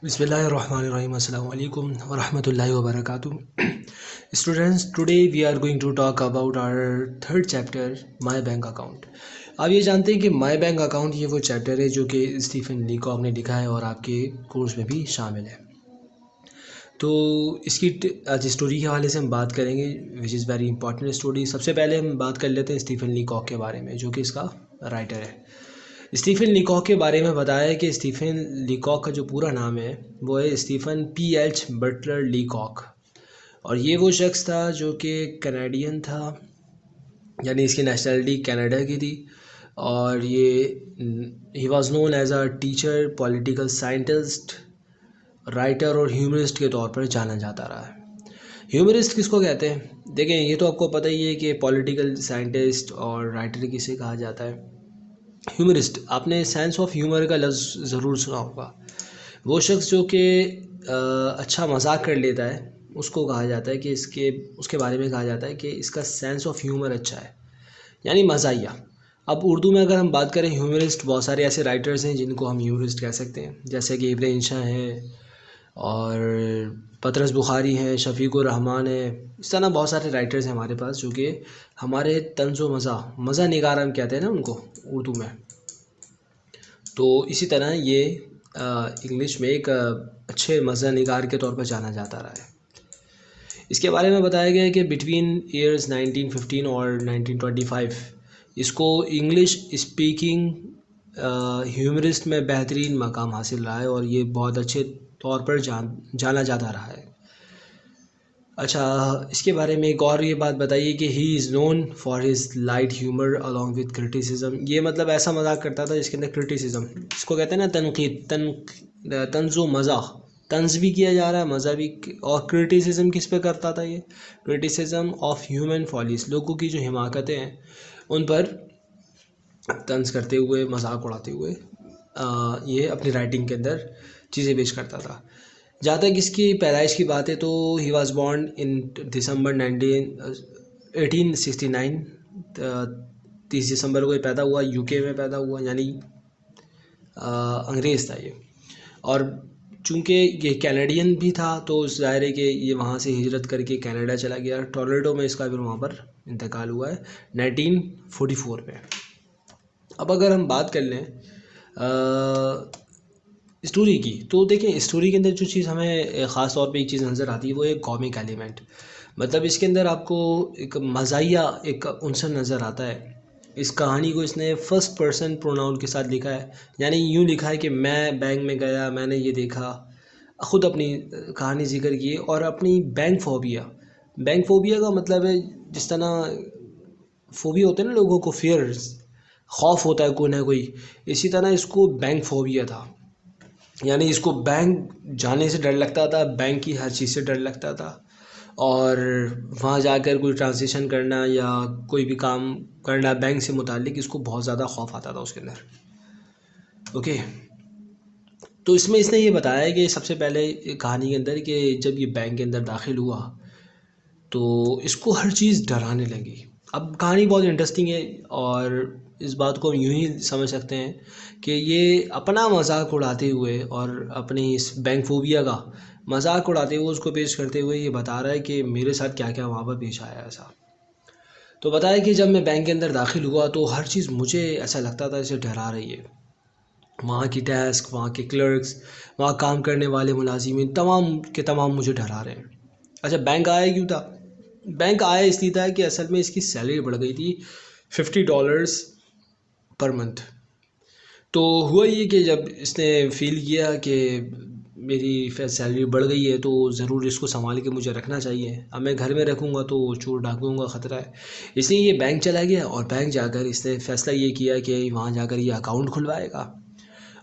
Bismillahirrahmanirrahim. Assalamu alaikum wa rahmatullahi wa barakatuh. Students, today we are going to talk about our third chapter, My Bank Account. आप ये जानते हैं कि माई bank account ये वो chapter है जो कि स्टीफन लीकॉक ने लिखा है और आपके कोर्स में भी शामिल है। तो इसकी आज स्टोरी के हवाले से हम बात करेंगे, which is very important story. सबसे पहले हम बात कर लेते हैं स्टीफन लीकॉक के बारे में, जो कि इसका राइटर है। स्टीफन लीकॉक के बारे में बताया है कि स्टीफन लीकॉक का जो पूरा नाम है वो है स्टीफन P.H. बटलर लीकॉक, और ये वो शख्स था जो कि कनाडियन था, यानी इसकी नेशनलिटी कनाडा की थी। और ये he was known as a teacher, political scientist, writer और ह्यूमरिस्ट के तौर पर जाना जाता रहा है। ह्यूमरिस्ट किसको कहते हैं? देखें, ये तो आपको पता ही है कि पॉलिटिकल साइंटिस्ट और राइटर किसे कहा जाता है। ह्यूमरिस्ट, आपने सेंस ऑफ ह्यूमर का लफ्ज़ ज़रूर सुना होगा। वो शख्स जो कि अच्छा मजाक कर लेता है उसको कहा जाता है कि उसके बारे में कहा जाता है कि इसका सेंस ऑफ ह्यूमर अच्छा है, यानी मज़ाहिया। अब उर्दू में अगर हम बात करें ह्यूमरिस्ट, बहुत सारे ऐसे राइटर्स हैं जिनको हम ह्यूमरिस्ट कह सकते हैं, जैसे कि इब्न इंशा है और पतरस बुखारी है, शफ़ीकुर रहमान है। इस तरह बहुत सारे राइटर्स हैं हमारे पास जो कि हमारे तंज़ व मज़ा निगार हम कहते हैं ना उनको उर्दू में। तो इसी तरह ये इंग्लिश में एक अच्छे मज़ा निगार के तौर पर जाना जाता रहा है। इसके बारे में बताया गया है कि बिटवीन ईयर्स 1915 और 1925 इसको इंग्लिश स्पीकिंग ह्यूमरिस्ट में बेहतरीन मकाम हासिल रहा है और ये बहुत अच्छे तौर पर जाना जाता रहा है। अच्छा, इसके बारे में एक और ये बात बताइए कि he is known for his light humour along with criticism. ये मतलब ऐसा मजाक करता था जिसके अंदर क्रिटिसिज्म, इसको कहते हैं ना तनकीद, तंज़ो मज़ा, तंज़ भी किया जा रहा है, मज़ा भी। और क्रिटिसिज्म किस पे करता था? ये क्रिटिसिज्म ऑफ ह्यूमन फॉलीज, लोगों की जो हिमाकतें हैं उन पर तंज़ करते हुए, मजाक उड़ाते हुए ये अपनी राइटिंग के अंदर चीज़ें पेश करता था। जहाँ तक इसकी पैदाइश की बात है तो ही वाज बॉर्न इन दिसंबर 1869। 30 दिसंबर को ये पैदा हुआ, यूके में पैदा हुआ, यानी अंग्रेज़ था ये। और चूँकि ये कैनेडियन भी था तो ज़ाहिर है कि ये वहाँ से हिजरत करके कनाडा चला गया। टोरंटो में इसका फिर वहाँ पर इंतकाल हुआ है 1944 में। अब अगर हम बात कर लें स्टोरी की, तो देखें स्टोरी के अंदर जो चीज़ हमें ख़ास तौर पे एक चीज़ नज़र आती है वो है कॉमिक एलिमेंट। मतलब इसके अंदर आपको एक मज़ाहिया एक उनसर नज़र आता है। इस कहानी को इसने फ़र्स्ट पर्सन प्रोनाउन के साथ लिखा है, यानी यूँ लिखा है कि मैं बैंक में गया, मैंने ये देखा, ख़ुद अपनी कहानी जिक्र की और अपनी बैंक फ़ोबिया का मतलब है जिस तरह फ़ोबिया होते हैं ना लोगों को, फियर, खौफ होता है कोई ना कोई, इसी तरह इसको बैंक फ़ोबिया था। यानी इसको बैंक जाने से डर लगता था, बैंक की हर चीज़ से डर लगता था, और वहाँ जाकर कोई ट्रांज़ैक्शन करना या कोई भी काम करना बैंक से मुताल्लिक इसको बहुत ज़्यादा खौफ आता था उसके अंदर। ओके, तो इसमें इसने ये बताया है कि सबसे पहले कहानी के अंदर कि जब ये बैंक के अंदर दाखिल हुआ तो इसको हर चीज़ डराने लगी। अब कहानी बहुत इंटरेस्टिंग है और इस बात को हम यूँ ही समझ सकते हैं कि ये अपना मजाक उड़ाते हुए और अपनी इस बैंक फोबिया का मजाक उड़ाते हुए उसको पेश करते हुए ये बता रहा है कि मेरे साथ क्या क्या वहाँ पर पेश आया ऐसा। तो बताया कि जब मैं बैंक के अंदर दाखिल हुआ तो हर चीज़ मुझे ऐसा लगता था जैसे डरा रही है। वहाँ की डेस्क, वहाँ के क्लर्क्स, वहाँ काम करने वाले मुलाजिमीन तमाम के तमाम मुझे डरा रहे हैं। अच्छा, बैंक आया क्यों था? बैंक आया इसलिए था कि असल में इसकी सैलरी बढ़ गई थी $50 पर मंथ। तो हुआ ये कि जब इसने फ़ील किया कि मेरी सैलरी बढ़ गई है तो ज़रूर इसको संभाल के मुझे रखना चाहिए। अब मैं घर में रखूँगा तो चोर डाकुओं का ख़तरा है, इसलिए ये बैंक चला गया और बैंक जाकर इसने फ़ैसला ये किया कि वहाँ जाकर ये अकाउंट खुलवाएगा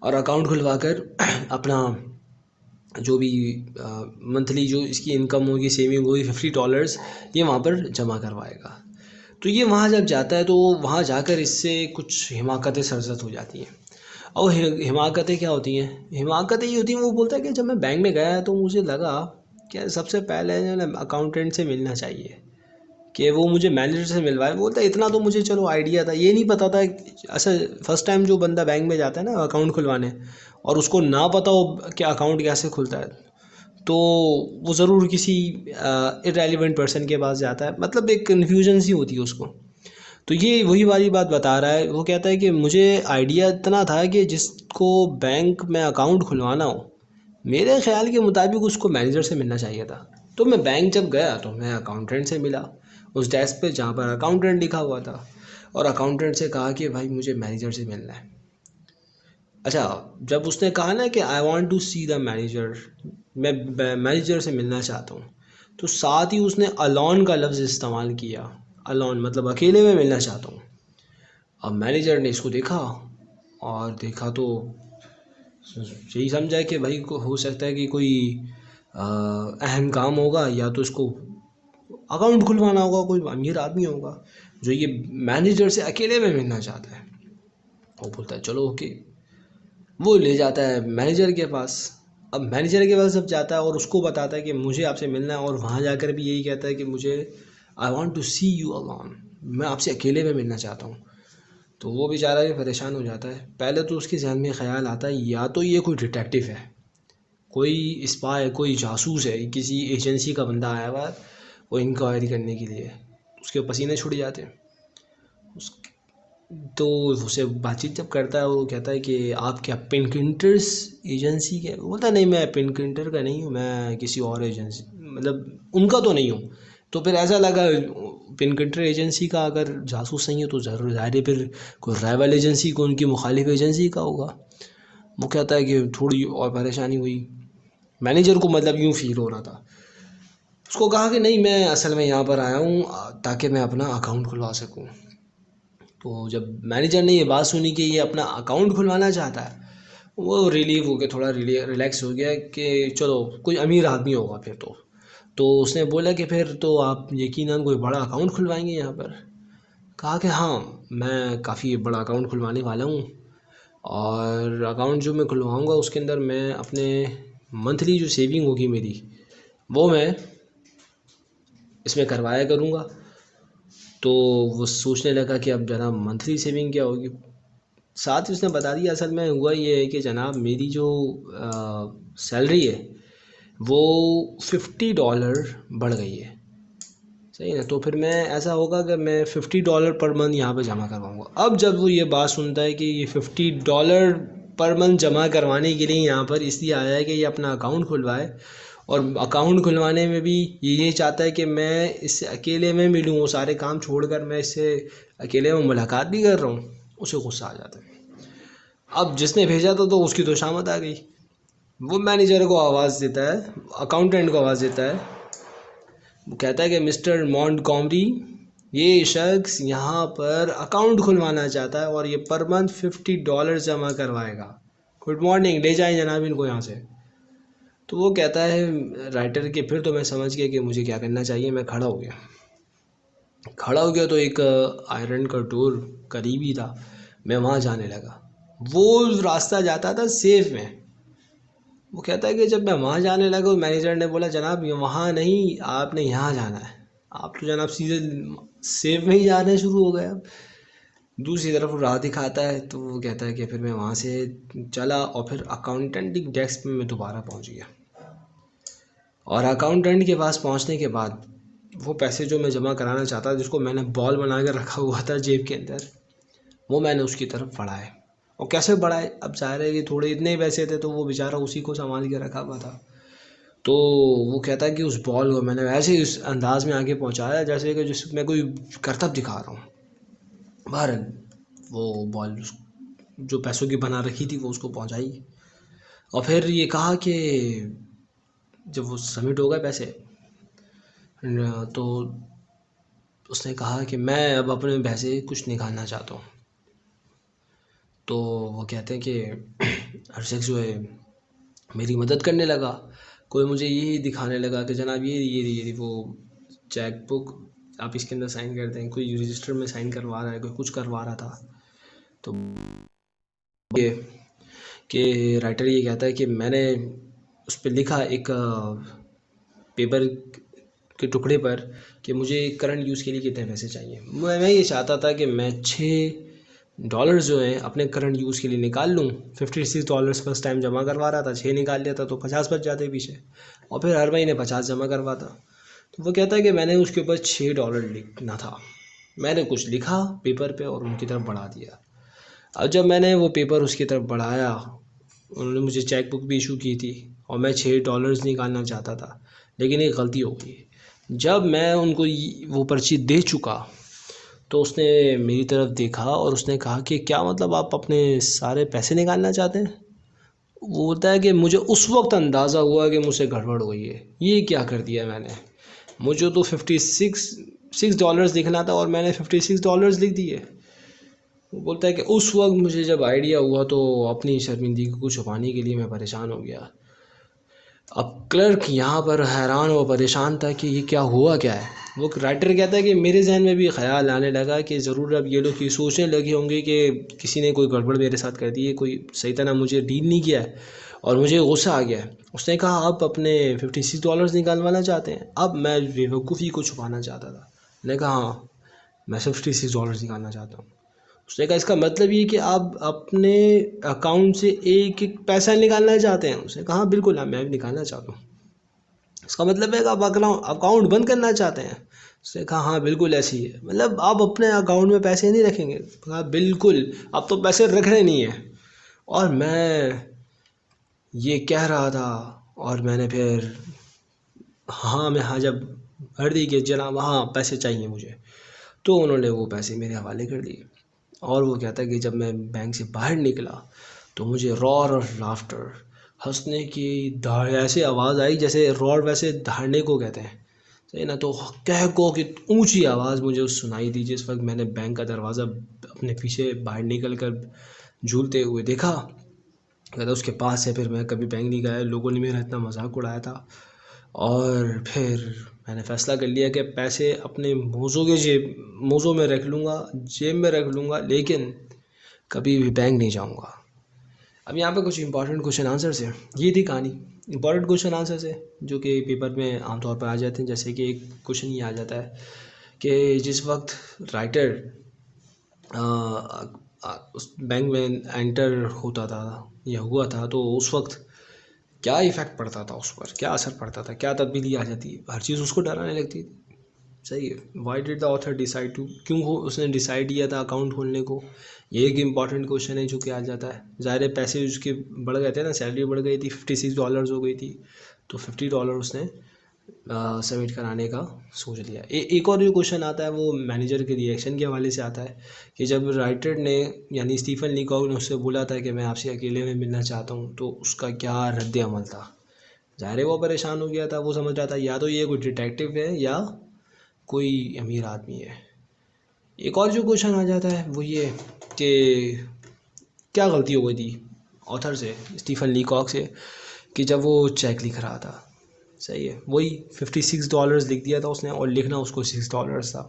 और अकाउंट खुलवा कर अपना जो भी मंथली जो इसकी इनकम होगी, सेविंग होगी $50, ये वहाँ पर जमा करवाएगा। तो ये वहाँ जब जाता है तो वहाँ जाकर इससे कुछ हिमाकतें सरजद हो जाती हैं। और हिमाकतें क्या होती हैं? हिमाकतें ये होती हैं, वो बोलता है कि जब मैं बैंक में गया तो मुझे लगा कि सबसे पहले जो है ना अकाउंटेंट से मिलना चाहिए कि वो मुझे मैनेजर से मिलवाए। बोलता है इतना तो मुझे चलो आइडिया था, ये नहीं पता था ऐसा फर्स्ट टाइम जो बंदा बैंक में जाता है ना अकाउंट खुलवाने, और उसको ना पता हो कि अकाउंट कैसे खुलता है, तो वो ज़रूर किसी इरेलीवेंट पर्सन के पास जाता है, मतलब एक कन्फ्यूजन सी होती है उसको। तो ये वही वाली बात बता रहा है। वो कहता है कि मुझे आइडिया इतना था कि जिसको बैंक में अकाउंट खुलवाना हो, मेरे ख्याल के मुताबिक उसको मैनेजर से मिलना चाहिए था। तो मैं बैंक जब गया तो मैं अकाउंटेंट से मिला, उस डेस्क पे जहाँ पर अकाउंटेंट लिखा हुआ था, और अकाउंटेंट से कहा कि भाई मुझे मैनेजर से मिलना है। अच्छा, जब उसने कहा ना कि I want to see the manager, मैं मैनेजर से मिलना चाहता हूँ, तो साथ ही उसने अलोन का लफ्ज़ इस्तेमाल किया। अलोन मतलब अकेले में मिलना चाहता हूँ। अब मैनेजर ने इसको देखा, और देखा तो यही समझा कि भाई को हो सकता है कि कोई अहम काम होगा, या तो इसको अकाउंट खुलवाना होगा, कोई अमीर आदमी होगा जो ये मैनेजर से अकेले में मिलना चाहता है। वो बोलता है चलो ओके। वो ले जाता है मैनेजर के पास। अब मैनेजर के पास जब जाता है और उसको बताता है कि मुझे आपसे मिलना है, और वहाँ जाकर भी यही कहता है कि मुझे I want to see you alone, मैं आपसे अकेले में मिलना चाहता हूँ। तो वो बेचारा भी परेशान हो जाता है। पहले तो उसके जहन में ख़्याल आता है या तो ये कोई डिटेक्टिव है, कोई स्पाई, कोई जासूस है, किसी एजेंसी का बंदा आया हुआ है वो इंक्वायरी करने के लिए। उसके पसीने छूट जाते हैं। उस तो उससे बातचीत जब करता है, वो कहता है कि आप क्या पिनकिंटर्स एजेंसी के? वो बोलता है नहीं, मैं पिनकिंटर का नहीं हूँ, मैं किसी और एजेंसी, मतलब उनका तो नहीं हूँ। तो फिर ऐसा लगा पिनकिंटर एजेंसी का अगर जासूस नहीं है तो ज़रूर ज़ाहिर है फिर कोई राइवल एजेंसी को, उनकी मुखालिफ एजेंसी का होगा। वो कहता है कि थोड़ी और परेशानी हुई मैनेजर को, मतलब यूँ फील हो रहा था। उसको कहा कि नहीं, मैं असल में यहाँ पर आया हूँ ताकि मैं अपना अकाउंट खुलवा सकूँ। तो जब मैनेजर ने ये बात सुनी कि ये अपना अकाउंट खुलवाना चाहता है, वो रिलीव हो गया, थोड़ा रिलैक्स हो गया कि चलो कोई अमीर आदमी होगा फिर तो उसने बोला कि फिर तो आप यकीनन कोई बड़ा अकाउंट खुलवाएंगे यहाँ पर? कहा कि हाँ, मैं काफ़ी बड़ा अकाउंट खुलवाने वाला हूँ, और अकाउंट जो मैं खुलवाऊँगा उसके अंदर मैं अपने मंथली जो सेविंग होगी मेरी, वो मैं इसमें करवाया करूँगा। तो वो सोचने लगा कि अब जनाब मंथली सेविंग क्या होगी। साथ ही उसने बता दिया असल में हुआ ये है कि जनाब मेरी जो सैलरी है वो $50 बढ़ गई है। सही है, तो फिर मैं ऐसा होगा कि मैं $50 पर मंथ यहाँ पे जमा करवाऊँगा। अब जब वो ये बात सुनता है कि ये $50 पर मंथ जमा करवाने के लिए यहाँ पर इसलिए आया है कि ये अपना अकाउंट खुलवाए, और अकाउंट खुलवाने में भी ये चाहता है कि मैं इससे अकेले में मिलूँ, वो सारे काम छोड़कर मैं इससे अकेले में मुलाकात भी कर रहा हूँ। उसे गुस्सा आ जाता है। अब जिसने भेजा था तो उसकी तो शामत आ गई। वो मैनेजर को आवाज़ देता है, अकाउंटेंट को आवाज़ देता है। वो कहता है कि मिस्टर मॉन्टगोमरी, ये शख्स यहाँ पर अकाउंट खुलवाना चाहता है और ये पर मंथ $50 जमा करवाएगा। गुड मॉर्निंग, ले जाएं जनाब इनको यहाँ से। तो वो कहता है राइटर के फिर तो मैं समझ गया कि मुझे क्या करना चाहिए। मैं खड़ा हो गया तो एक आयरन का डोर करीब ही था, मैं वहाँ जाने लगा। वो रास्ता जाता था सेफ में। वो कहता है कि जब मैं वहाँ जाने लगा, मैनेजर ने बोला जनाब ये वहाँ नहीं, आपने यहाँ जाना है। आप तो जनाब सीधे सेफ में ही जाने शुरू हो गए। अब दूसरी तरफ राह दिखाता है, तो वो कहता है कि फिर मैं वहाँ से चला, और फिर अकाउंटेंट की डेस्क पे मैं दोबारा पहुँच गया। और अकाउंटेंट के पास पहुँचने के बाद वो पैसे जो मैं जमा कराना चाहता, जिसको मैंने बॉल बना कर रखा हुआ था जेब के अंदर, वो मैंने उसकी तरफ बढ़ाए। और कैसे बढ़ाए, अब जाहिर है कि थोड़े इतने ही पैसे थे तो वो बेचारा उसी को संभाल के रखा हुआ था। तो वो कहता है कि उस बॉल को मैंने वैसे ही उस अंदाज में आगे पहुंचाया जैसे कि जिसमें कोई करतब दिखा रहा हूँ। बहरहाल वो बॉल जो पैसों की बना रखी थी वो उसको पहुंचाई। और फिर ये कहा कि जब वो सबमिट हो गए पैसे, तो उसने कहा कि मैं अब अपने पैसे कुछ निकालना चाहता हूँ। तो वो कहते हैं कि हर शख्स जो है मेरी मदद करने लगा। कोई मुझे यही दिखाने लगा कि जनाब ये वो चेक बुक आप इसके अंदर साइन कर दें, कोई रजिस्टर में साइन करवा रहा है, कोई कुछ करवा रहा था। तो ये कि राइटर ये कहता है कि मैंने उस पर लिखा एक पेपर के टुकड़े पर कि मुझे करंट यूज़ के लिए कितने पैसे चाहिए। मैं ये चाहता था कि मैं $6 जो हैं अपने करंट यूज़ के लिए निकाल लूँ। $56 फर्स्ट टाइम जमा करवा रहा था, 6 निकाल लिया था तो 50 बच जाते पीछे, और फिर हर महीने 50 जमा करवाता। तो वो कहता है कि मैंने उसके ऊपर $6 लिखना था। मैंने कुछ लिखा पेपर पे और उनकी तरफ बढ़ा दिया। अब जब मैंने वो पेपर उसकी तरफ बढ़ाया, उन्होंने मुझे चेक बुक भी इशू की थी और मैं $6 निकालना चाहता था, लेकिन एक गलती हो गई। जब मैं उनको वो पर्ची दे चुका तो उसने मेरी तरफ देखा और उसने कहा कि क्या मतलब आप अपने सारे पैसे निकालना चाहते हैं। वो बोलता है कि मुझे उस वक्त अंदाज़ा हुआ कि मुझसे गड़बड़ हुई है, ये क्या कर दिया मैंने। मुझे तो $6 लिखना था और मैंने $56 लिख दिए। वो बोलता है कि उस वक्त मुझे जब आइडिया हुआ तो अपनी शर्मिंदगी को छुपाने के लिए मैं परेशान हो गया। अब क्लर्क यहाँ पर हैरान और परेशान था कि ये क्या हुआ क्या है। वो राइटर कहता है कि मेरे जहन में भी ख़्याल आने लगा कि ज़रूर अब ये लोग ये सोचने लगे होंगे कि किसी ने कोई गड़बड़ मेरे साथ कर दी है, कोई सही तरह मुझे डील नहीं किया है और मुझे गुस्सा आ गया है। उसने कहा आप अपने $56 निकालवाना चाहते हैं। अब मैं बेवकूफ़ी को छुपाना चाहता था। मैंने कहा हाँ, मैं $56 निकालना चाहता हूँ। उसने कहा इसका मतलब ये कि आप अपने अकाउंट से एक एक पैसा निकालना चाहते हैं। उसने कहा हाँ बिल्कुल, हाँ मैं भी निकालना चाहता हूँ। इसका मतलब है कि आप अकाउंट बंद करना चाहते हैं। उसने कहा हाँ बिल्कुल ऐसी है, मतलब आप अपने अकाउंट में पैसे नहीं रखेंगे। कहा बिल्कुल, अब तो पैसे रखने नहीं है। और मैं ये कह रहा था और मैंने फिर हाँ में हाँ जब भर दी कि जनाब हाँ पैसे चाहिए मुझे, तो उन्होंने वो पैसे मेरे हवाले कर दिए। और वो कहता है कि जब मैं बैंक से बाहर निकला तो मुझे रॉर और लाफ्टर, हंसने की दहाड़ ऐसे आवाज़ आई जैसे रॉर वैसे दहाड़ने को कहते हैं, सही ना। तो कह को कि ऊंची आवाज़ मुझे सुनाई दी जिस वक्त मैंने बैंक का दरवाज़ा अपने पीछे बाहर निकल कर झूलते हुए देखा। कहता उसके पास से फिर मैं कभी बैंक नहीं गया, लोगों ने मेरा इतना मजाक उड़ाया था। और फिर मैंने फ़ैसला कर लिया कि पैसे अपने मोज़ों में रख लूँगा, जेब में रख लूँगा, लेकिन कभी भी बैंक नहीं जाऊँगा। अब यहाँ पे कुछ इंपॉर्टेंट क्वेश्चन आंसर्स हैं। ये थी कहानी। इंपॉर्टेंट क्वेश्चन आंसर्स है जो कि पेपर में आमतौर पर आ जाते हैं। जैसे कि एक क्वेश्चन ये आ जाता है कि जिस वक्त राइटर उस बैंक में एंटर होता था या हुआ था तो उस वक्त क्या इफ़ेक्ट पड़ता था उस पर, क्या असर पड़ता था, क्या तब्दीली आ जाती है, हर चीज़ उसको डराने लगती थी। सही है। Why did the author decide to, क्यों हो उसने डिसाइड किया था अकाउंट खोलने को, ये एक इम्पॉर्टेंट क्वेश्चन है जो कि आ जाता है। ज़ाहिर है पैसे उसके बढ़ गए थे ना, सैलरी बढ़ गई थी, $56 हो गई थी, तो $50 उसने सबमिट कराने का सोच लिया। एक और जो क्वेश्चन आता है वो मैनेजर के रिएक्शन के हवाले से आता है कि जब राइटर ने यानी स्टीफन लीकॉक ने उससे बोला था कि मैं आपसे अकेले में मिलना चाहता हूँ, तो उसका क्या रद्द अमल था। ज़ाहिर है वो परेशान हो गया था, वो समझ रहा था या तो ये कोई डिटेक्टिव है या कोई अमीर आदमी है। एक और जो क्वेश्चन आ जाता है वो ये कि क्या गलती हो गई थी ऑथर से, स्टीफन लीकॉक से, कि जब वो चेक लिख रहा था। सही है, वही $56 लिख दिया था उसने और लिखना उसको $6 था।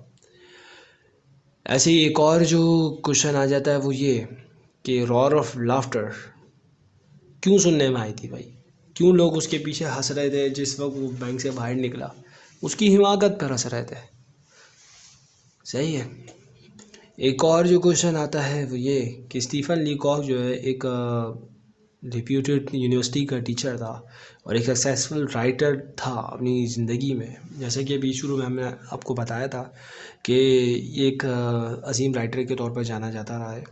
ऐसे ही एक और जो क्वेश्चन आ जाता है वो ये कि रॉर ऑफ लाफ्टर क्यों सुनने में आई थी भाई, क्यों लोग उसके पीछे हंस रहे थे जिस वक्त वो बैंक से बाहर निकला, उसकी हिमाकत पर हंस रहे थे। सही है। एक और जो क्वेश्चन आता है वो ये कि स्टीफन लीकॉक जो है एक रिप्यूटेड यूनिवर्सिटी का टीचर था और एक सक्सेसफुल राइटर था अपनी ज़िंदगी में। जैसे कि अभी शुरू में हमने आपको बताया था कि एक अजीम राइटर के तौर पर जाना जाता रहा है।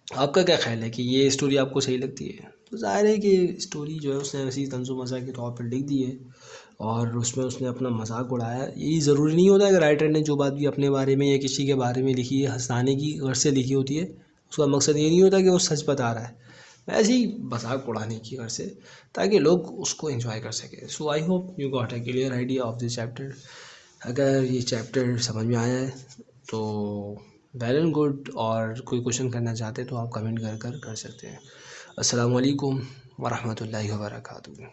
आपका क्या ख्याल है कि ये स्टोरी आपको सही लगती है? तो ज़ाहिर है कि स्टोरी जो है उसने ऐसी तंज़ो मज़ाक के तौर पर लिख दी है और उसमें उसने अपना मजाक उड़ाया। यही ज़रूरी नहीं होता कि राइटर ने जो बात भी अपने बारे में या किसी के बारे में लिखी है हंसाने की गर्ज से लिखी होती है, उसका मकसद ये नहीं होता कि वो सच बता रहा है, ऐसे ही मजाक उड़ाने की गर्ज से, ताकि लोग उसको एंजॉय कर सकें। So I hope you got a clear idea of this chapter. अगर ये चैप्टर समझ में आया है तो वेल एंड गुड, और कोई क्वेश्चन करना चाहते तो आप कमेंट कर सकते हैं। अस्सलाम वालेकुम वरहमतुल्लाहि वबरकातुहू।